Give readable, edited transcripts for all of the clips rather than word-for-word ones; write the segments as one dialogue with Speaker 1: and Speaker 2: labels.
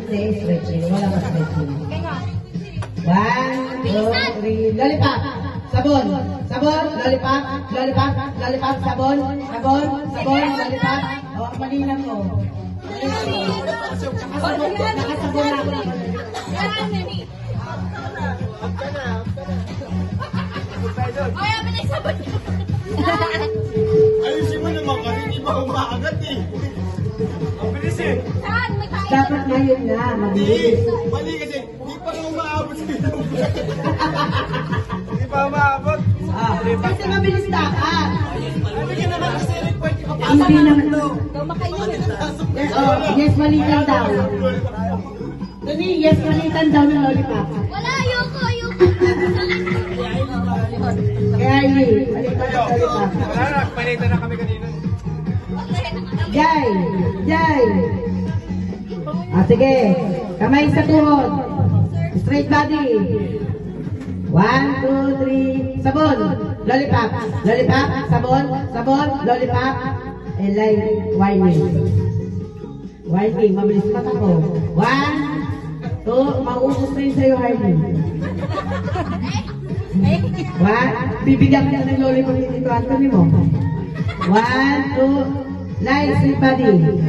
Speaker 1: Hindi, stretching. Wala ka stretching. 1, 2, 3. Lollipop. Sabon. Sabon. Lollipop. Lollipop. Lollipop. Sabon. Sabon. Sabon. Lollipop. O, mali lang mo. Nakasabon na ako.
Speaker 2: Ayusin mo naman kasi hindi pa umaagat eh. Ang bilis eh.
Speaker 1: Dapat ngayon na. Mabilis.
Speaker 2: Mali kasi hindi pa nga umaabot sa ilong. Hindi pa umaabot.
Speaker 1: Kasi mabilis dapat.
Speaker 2: Ano ka naman kasi report ko pa.
Speaker 1: Hindi naman. Yes, malitan daw. Dali, yes, malitan daw ng lollipop.
Speaker 3: Wala, ayoko.
Speaker 1: Kaya hindi, malitan ng lollipop.
Speaker 2: Wala na, palita na kami kanina.
Speaker 1: Jai! Jai! Sige. Kamay sa tuhod. Straight body. 1, 2, 3. Sabon. Lollipop. Lollipop. Sabon. Sabon. Lollipop. And like whining. Whining. Mabilis mata ko. 1, 2. Mauubos na yun sa'yo, Hardy. 1. Bibigyan ka ng lollipop dito, Anthony mo. 1, 2. Like straight body.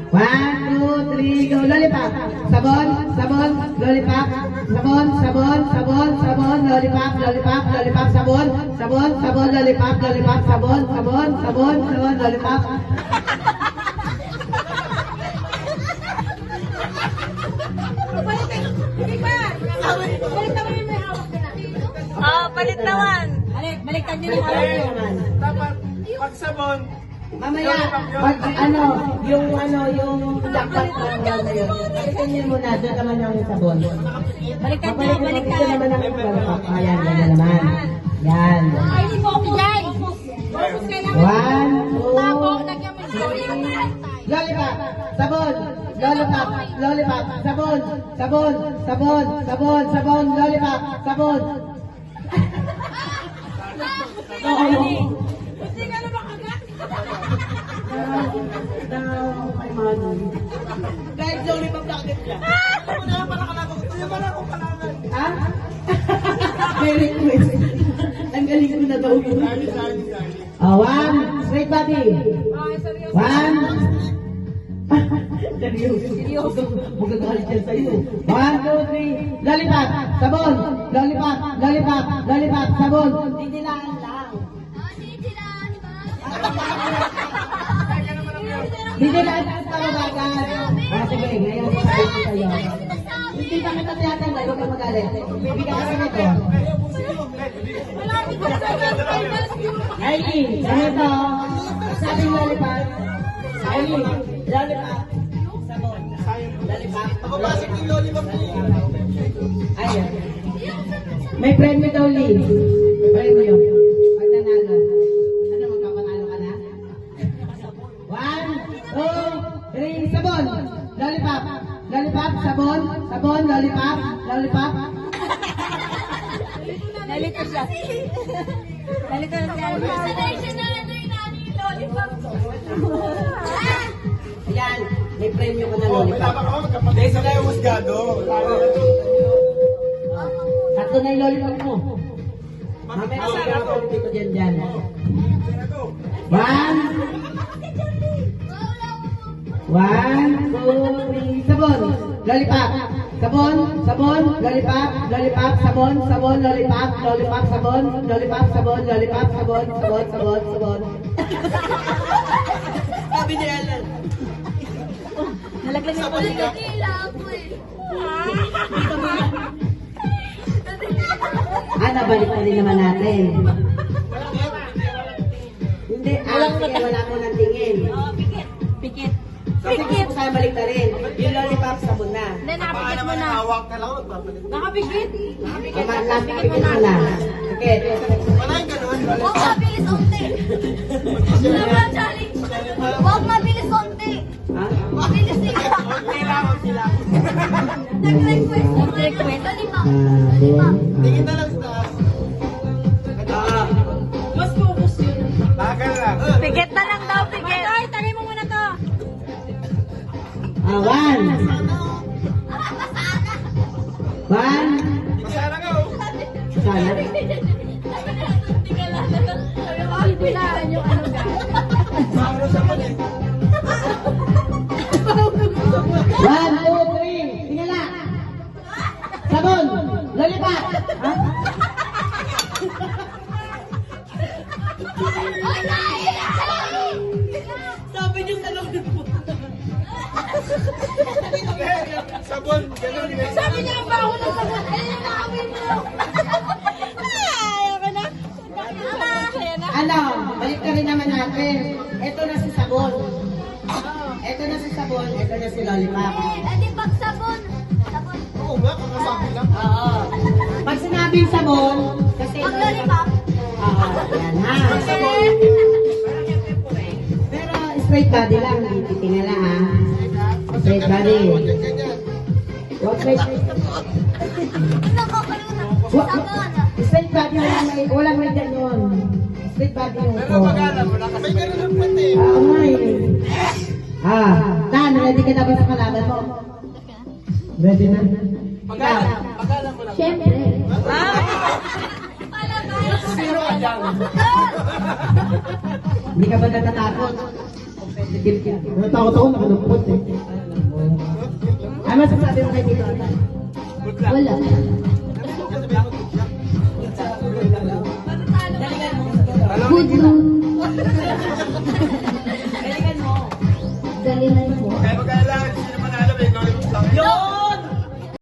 Speaker 1: 1, 2, 3, go. Lollipop. Sabon, sabon, lollipop. Sabon, sabon, sabon, sabon, lollipop, lollipop, lollipop, sabon, sabon, sabon, lollipop, lollipop, sabon, sabon, sabon, sabon, lollipop.
Speaker 4: Palit naman.
Speaker 1: Baliktad niyo yung hawak niyo naman.
Speaker 2: Dapat pagsabon.
Speaker 1: Mamaya, pag yung dapat na yun. Balikan niyo muna, doon naman yung sabon.
Speaker 4: Baliktad niyo,
Speaker 1: Dito
Speaker 4: baliktad.
Speaker 1: naman ang lollipop. Ayan, yan naman. Yan.
Speaker 4: Ay, hindi mo ako dyan.
Speaker 1: 1, 2, lollipop, sabon, lollipop, lollipop, sabon, sabon, sabon, sabon, sabon, lollipop, sabon. Kahit lollipop nakakit niya.
Speaker 2: Ako na lang pala kalagot. Hindi ba na akong kalangan?
Speaker 1: Ha? May request. Ang galing ko na daw yun.
Speaker 2: Sorry.
Speaker 1: 1, straight body. 1. Seryoso. Magagalit yan sa'yo. 1, 2, 3. Lollipop. Sabon. Lollipop. Lollipop. Lollipop. Sabon. Didilaan lang. Didilaan lang sa kababagan. Sige, ngayon sa kayo. Hindi kami tatiyatanggal. Huwag kang magalit. Bibigyan ka nito. Aileen, ganito. Sabi ng lollipop. Aileen, lollipop. Sabon. Lollipop.
Speaker 2: Pababasik yung lollipop niya.
Speaker 1: Ayan. May premyo daw, Lee. Premyo. Pag nanalo. Ano, magpapanalo ka na? 1, 2, 3, sabon. Lollipop. Lollipop, sabon. Sabon, lollipop. Lollipop.
Speaker 4: Nalito siya. Nalito na siya.
Speaker 1: Ayan. May premyo ka na
Speaker 2: Oh, may
Speaker 1: lollipop.
Speaker 2: dapat ako magkapatay sa kayo husgado.
Speaker 1: Tatlo na yung lollipop mo. Mamaya ka sa dito dyan. 1, 2, 3, sabon, lollipop, sabon, sabon, lollipop, lollipop, sabon, sabon, lollipop, lollipop, sabon, lollipop, sabon, lollipop, sabon, sabon, sabon, sabon. Sabi niya yan.
Speaker 4: Nalaglag yung ulit.
Speaker 1: Nabalik na rin naman natin. Hindi, sige, wala ko ng tingin.
Speaker 4: Pikit.
Speaker 1: Kasi gusto ko sa'yo balik na rin. Yung lollipop, sabon na.
Speaker 4: Hindi,
Speaker 2: Baka
Speaker 4: nakapikit mo
Speaker 2: naman
Speaker 4: na.
Speaker 2: hawak na lang, magpapalik.
Speaker 4: Nakapikit.
Speaker 1: Nakapikit mo na. Okay.
Speaker 2: Wala yung ganun.
Speaker 3: Huwag mabilis onti. Naman, Charlie. Huwag mabilis onti.
Speaker 1: Ha?
Speaker 3: Mabilis eh.
Speaker 2: Okay lang.
Speaker 3: Nag-request mo. Nag-request. Lima.
Speaker 2: Tingin na lang sa taas.
Speaker 4: Mas focus yun.
Speaker 2: Bagal lang.
Speaker 4: Pikit na lang daw, pikit. Ay, tagay mo muna to.
Speaker 1: 1, lollipop.
Speaker 3: Eh, di pag sabon. Sabon.
Speaker 2: Oo nga, kakasabi lang.
Speaker 1: Oo. Pag sinabing sabon, kasi
Speaker 3: Pag lollipop.
Speaker 1: Oo, yan ha. Pero straight body lang, titingala ha. Straight body.
Speaker 2: Ganyan.
Speaker 1: Huwag straight.
Speaker 3: Nakakalimutan. Sabon.
Speaker 1: Straight body, walang may ganyan. Straight body yung
Speaker 2: Pero pag-alam, wala kasi. May ganun ang pati.
Speaker 1: Oo nga eh. Tan, ready ka na ba sa kalaban mo? Ready na?
Speaker 2: Pag-alam mo lang.
Speaker 3: Siyempre.
Speaker 2: Zero ka dyan.
Speaker 1: Hindi ka ba natatakot? Competitive ka.
Speaker 5: Natakot ako, nakalumpot eh.
Speaker 1: Ano masasabi mo kay Tito?
Speaker 3: Wala.
Speaker 2: Alam
Speaker 3: Good mood.